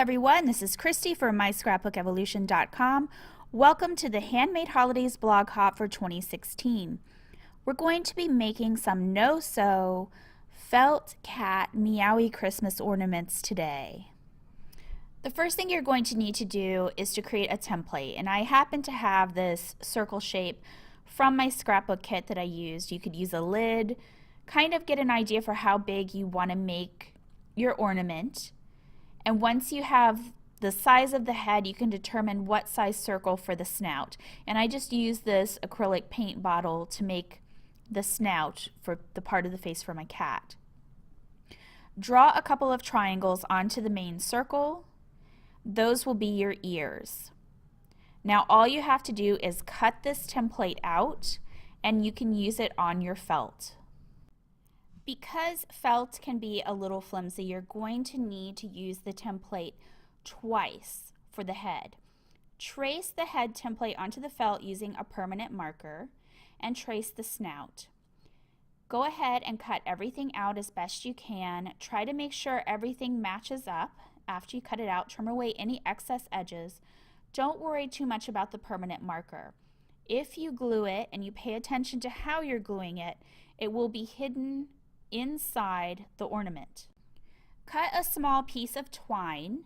everyone, this is Christy for MyScrapbookEvolution.com. Welcome to the Handmade Holidays blog hop for 2016. We're going to be making some no-sew felt cat meowy Christmas ornaments today. The first thing you're going to need to do is to create a template, and I happen to have this circle shape from my scrapbook kit that I used. You could use a lid, kind of get an idea for how big you want to make your ornament. And once you have the size of the head, you can determine what size circle for the snout. And I just used this acrylic paint bottle to make the snout for the part of the face for my cat. Draw a couple of triangles onto the main circle. Those will be your ears. Now all you have to do is cut this template out and you can use it on your felt. Because felt can be a little flimsy, you're going to need to use the template twice for the head. Trace the head template onto the felt using a permanent marker and trace the snout. Go ahead and cut everything out as best you can. Try to make sure everything matches up. After you cut it out, trim away any excess edges. Don't worry too much about the permanent marker. If you glue it and you pay attention to how you're gluing it, it will be hidden inside the ornament. Cut a small piece of twine.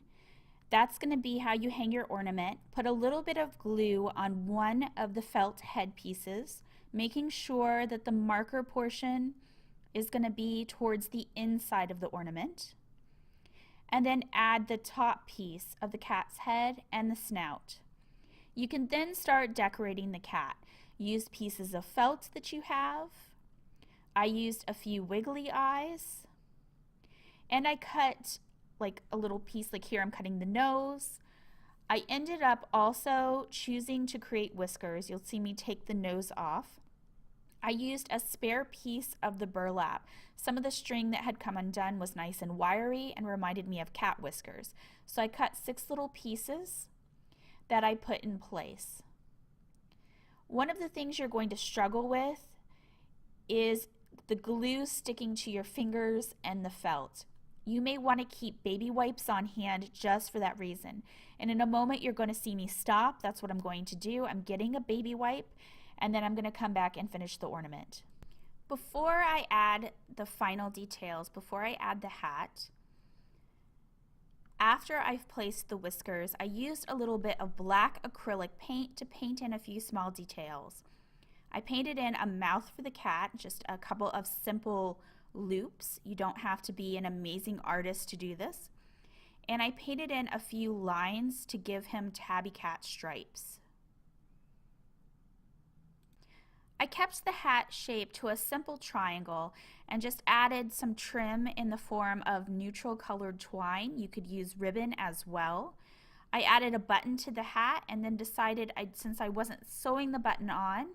That's going to be how you hang your ornament. Put a little bit of glue on one of the felt head pieces, making sure that the marker portion is going to be towards the inside of the ornament. And then add the top piece of the cat's head and the snout. You can then start decorating the cat. Use pieces of felt that you have. I used a few wiggly eyes, and I cut like a little piece, like here I'm cutting the nose. I ended up also choosing to create whiskers. You'll see me take the nose off. I used a spare piece of the burlap. Some of the string that had come undone was nice and wiry and reminded me of cat whiskers. So I cut 6 little pieces that I put in place. One of the things you're going to struggle with is the glue sticking to your fingers and the felt. You may want to keep baby wipes on hand just for that reason. And in a moment you're going to see me stop. That's what I'm going to do. I'm getting a baby wipe and then I'm going to come back and finish the ornament. Before I add the final details, before I add the hat, after I've placed the whiskers, I used a little bit of black acrylic paint to paint in a few small details. I painted in a mouth for the cat, just a couple of simple loops. You don't have to be an amazing artist to do this. And I painted in a few lines to give him tabby cat stripes. I kept the hat shape to a simple triangle and just added some trim in the form of neutral colored twine. You could use ribbon as well. I added a button to the hat and then decided, since I wasn't sewing the button on,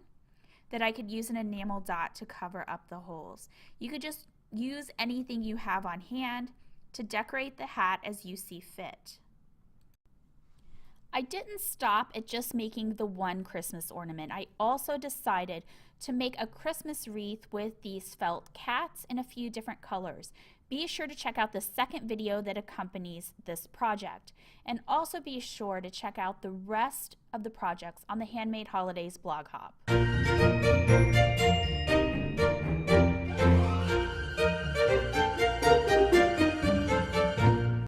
that I could use an enamel dot to cover up the holes. You could just use anything you have on hand to decorate the hat as you see fit. I didn't stop at just making the one Christmas ornament. I also decided to make a Christmas wreath with these felt cats in a few different colors. Be sure to check out the second video that accompanies this project. And also be sure to check out the rest of the projects on the Handmade Holidays blog hop.